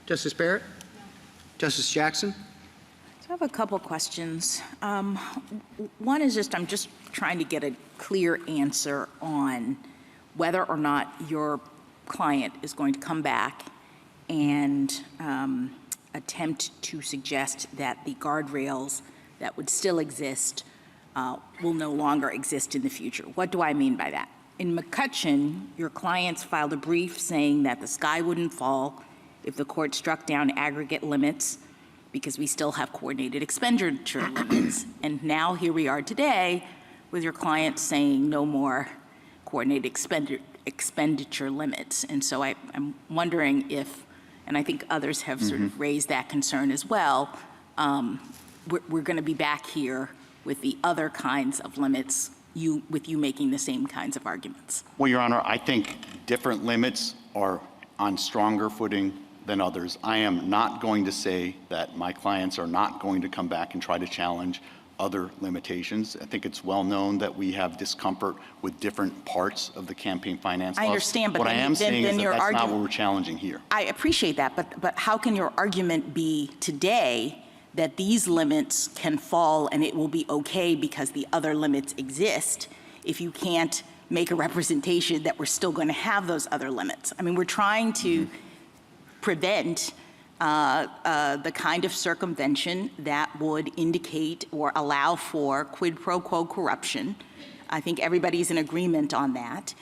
Justice Barrett? Justice Jackson? So I have a couple questions. One is I'm just trying to get a clear answer on whether or not your client is going to come back and attempt to suggest that the guardrails that would still exist will no longer exist in the future. What do I mean by that? In McCutcheon, your clients filed a brief saying that the sky wouldn't fall if the court struck down aggregate limits because we still have coordinated expenditure limits. And now here we are today with your client saying no more coordinated expenditure limits. And so I'm wondering if, and I think others have sort of raised that concern as well, we're going to be back here with the other kinds of limits, with you making the same kinds of arguments. Well, Your Honor, I think different limits are on stronger footing than others. I am not going to say that my clients are not going to come back and try to challenge other limitations. I think it's well known that we have discomfort with different parts of the campaign finance laws. I understand, but what I am saying is that that's not what we're challenging here. I appreciate that, but how can your argument be today that these limits can fall and it will be okay because the other limits exist if you can't make a representation that we're still going to have those other limits? I mean, we're trying to prevent the kind of circumvention that would indicate or allow for quid pro quo corruption. I think everybody's in agreement on that.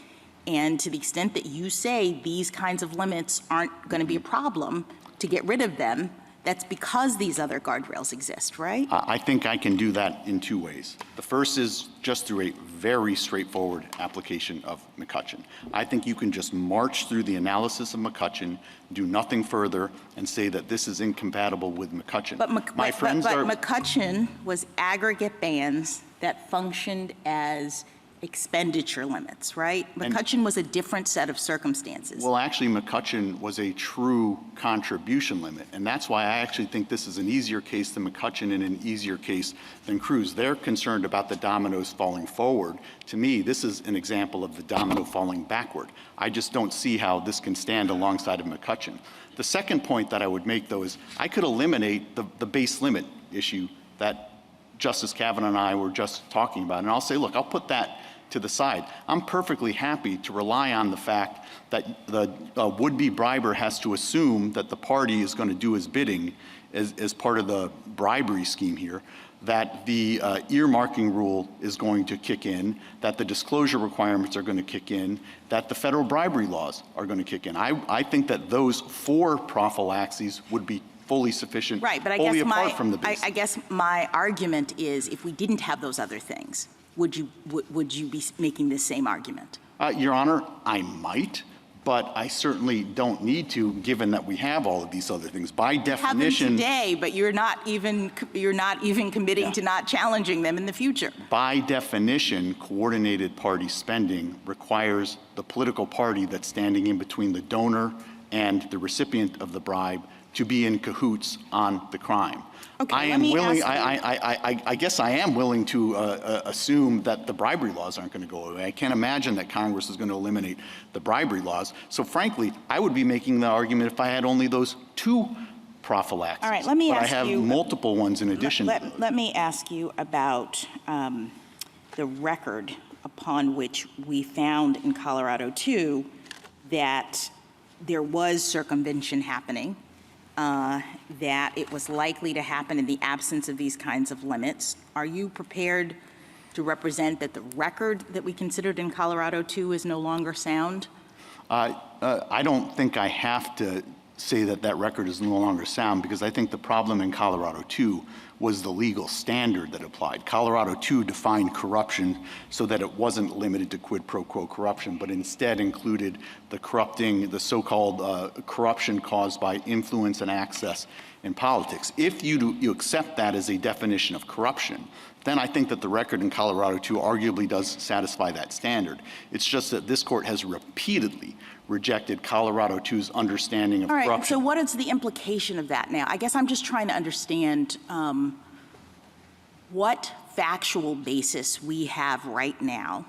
And to the extent that you say these kinds of limits aren't going to be a problem to get rid of them, that's because these other guardrails exist, right? I think I can do that in two ways. The first is just through a very straightforward application of McCutcheon. I think you can just march through the analysis of McCutcheon, do nothing further, and say that this is incompatible with McCutcheon. But McCutcheon was aggregate bans that functioned as expenditure limits, right? McCutcheon was a different set of circumstances. Well, actually, McCutcheon was a true contribution limit, and that's why I actually think this is an easier case than McCutcheon and an easier case than Cruz. They're concerned about the dominoes falling forward. To me, this is an example of the domino falling backward. I just don't see how this can stand alongside of McCutcheon. The second point that I would make, though, is I could eliminate the base limit issue that Justice Kavanaugh and I were just talking about, and I'll say, look, I'll put that to the side. I'm perfectly happy to rely on the fact that the would-be briber has to assume that the party is going to do his bidding as part of the bribery scheme here, that the earmarking rule is going to kick in, that the disclosure requirements are going to kick in, that the federal bribery laws are going to kick in. I think that those four prophylaxes would be fully sufficient, right, but I guess my argument is if we didn't have those other things, would you be making the same argument? Your Honor, I might, but I certainly don't need to, given that we have all of these other things. By definition, have them today, but you're not even committing to not challenging them in the future. By definition, coordinated party spending requires the political party that's standing in between the donor and the recipient of the bribe to be in cahoots on the crime. Okay, I guess I am willing to assume that the bribery laws aren't going to go away. I can't imagine that Congress is going to eliminate the bribery laws. So frankly, I would be making the argument if I had only those two prophylaxes. All right, let me but ask I have multiple ones in addition. Let me ask you about the record upon which we found in Colorado too that there was circumvention happening. That it was likely to happen in the absence of these kinds of limits. Are you prepared to represent that the record that we considered in Colorado too is no longer sound? I don't think I have to say that that record is no longer sound, because I think the problem in Colorado too was the legal standard that applied. Colorado too defined corruption so that it wasn't limited to quid pro quo corruption, but instead included the so-called corruption caused by influence and access in politics. If you accept that as a definition of corruption, then I think that the record in Colorado too arguably does satisfy that standard. It's just that this court has repeatedly rejected Colorado two's understanding of corruption. All right, so what is the implication of that now? I guess I'm just trying to understand what factual basis we have right now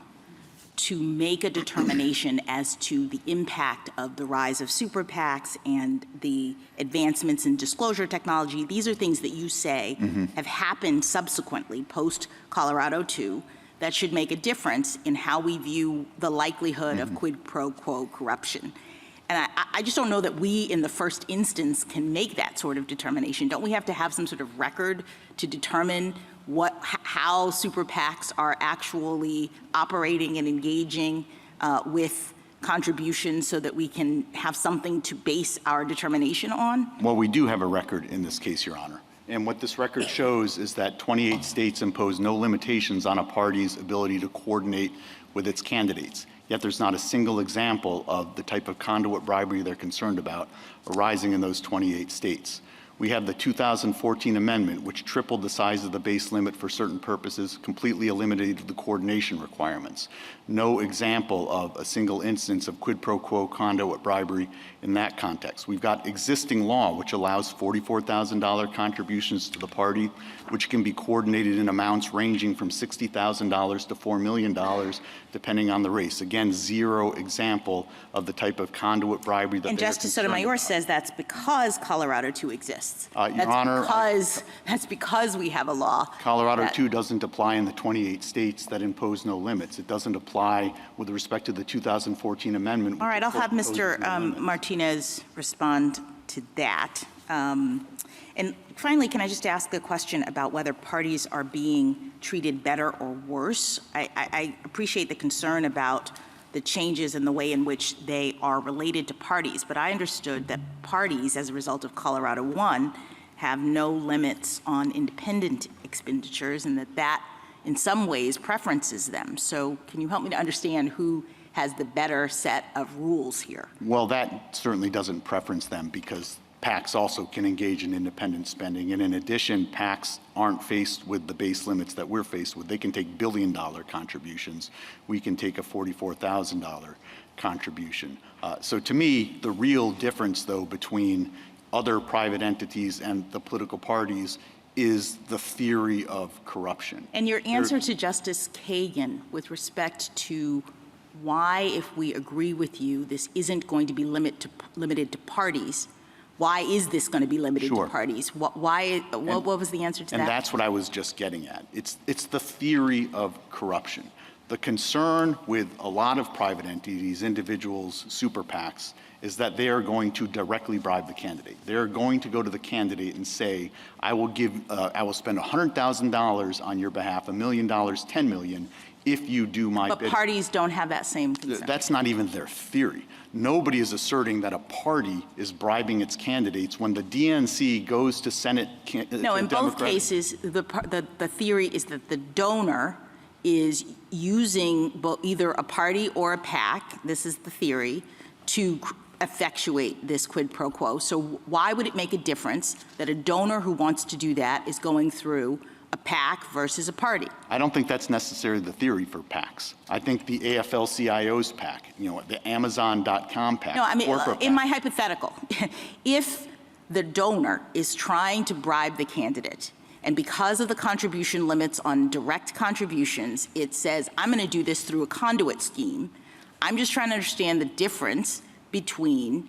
to make a determination as to the impact of the rise of super PACs and the advancements in disclosure technology. These are things that you say have happened subsequently, post-Colorado 2, that should make a difference in how we view the likelihood of quid pro quo corruption. And I just don't know that we, in the first instance, can make that sort of determination. Don't we have to have some sort of record to determine how super PACs are actually operating and engaging with contributions so that we can have something to base our determination on? Well, we do have a record in this case, Your Honor. And what this record shows is that 28 states impose no limitations on a party's ability to coordinate with its candidates. Yet there's not a single example of the type of conduit bribery they're concerned about arising in those 28 states. We have the 2014 amendment, which tripled the size of the base limit for certain purposes, completely eliminated the coordination requirements. No example of a single instance of quid pro quo conduit bribery in that context. We've got existing law, which allows $44,000 contributions to the party, which can be coordinated in amounts ranging from $60,000 to $4 million, depending on the race. Again, zero example of the type of conduit bribery that And Justice Sotomayor says that's because Colorado 2 exists. Your Honor, That's because we have a law. Colorado 2 doesn't apply in the 28 states that impose no limits. It doesn't apply with respect to the 2014 amendment. All right, I'll have Mr. Martinez respond to that. And finally, can I just ask a question about whether parties are being treated better or worse? I appreciate the concern about the changes in the way in which they are related to parties, but I understood that parties, as a result of Colorado 1, have no limits on independent expenditures, and that in some ways preferences them. So can you help me to understand who has the better set of rules here? Well, that certainly doesn't preference them, because PACs also can engage in independent spending. And in addition, PACs aren't faced with the base limits that we're faced with. They can take billion-dollar contributions. We can take a $44,000 contribution. So to me, the real difference, though, between other private entities and the political parties is the theory of corruption. And your answer to Justice Kagan with respect to why, if we agree with you, this isn't going to be limited to parties, why is this going to be limited to parties? What was the answer to that? And that's what I was just getting at. It's the theory of corruption. The concern with a lot of private entities, individuals, super PACs, is that they are going to directly bribe the candidate. They're going to go to the candidate and say, I will spend $100,000 on your behalf, $1 million, $10 million, if you do my bidding. But parties don't have that same concern. That's not even their theory. Nobody is asserting that a party is bribing its candidates when the DNC goes to Senate. No, in both cases, the theory is that the donor is using either a party or a PAC, this is the theory, to effectuate this quid pro quo. So why would it make a difference that a donor who wants to do that is going through a PAC versus a party? I don't think that's necessarily the theory for PACs. I think the AFL-CIO's PAC, the Amazon.com PAC, no, I mean, corporate in PAC. my hypothetical, if the donor is trying to bribe the candidate, and because of the contribution limits on direct contributions, it says, I'm going to do this through a conduit scheme, I'm just trying to understand the difference between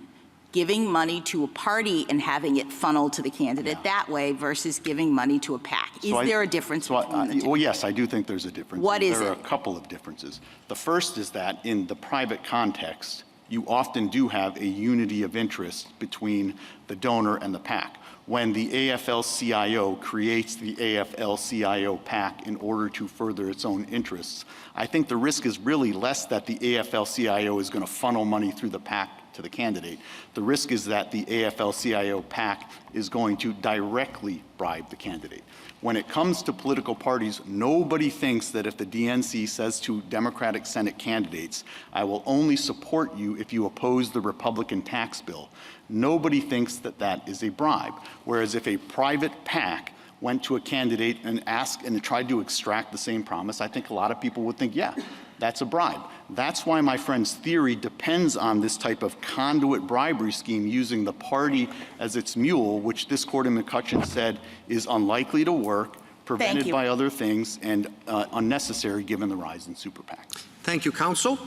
giving money to a party and having it funneled to the candidate that way versus giving money to a PAC. Is there a difference between the two? Well, yes, I do think there's a difference. What is it? There are a couple of differences. The first is that in the private context, you often do have a unity of interest between the donor and the PAC. When the AFL-CIO creates the AFL-CIO PAC in order to further its own interests, I think the risk is really less that the AFL-CIO is going to funnel money through the PAC to the candidate. The risk is that the AFL-CIO PAC is going to directly bribe the candidate. When it comes to political parties, nobody thinks that if the DNC says to Democratic Senate candidates, I will only support you if you oppose the Republican tax bill, nobody thinks that that is a bribe. Whereas if a private PAC went to a candidate and asked and tried to extract the same promise, I think a lot of people would think, yeah, that's a bribe. That's why my friend's theory depends on this type of conduit bribery scheme using the party as its mule, which this court in McCutcheon said is unlikely to work, prevented by other things, and unnecessary given the rise in super PACs. Thank you, counsel.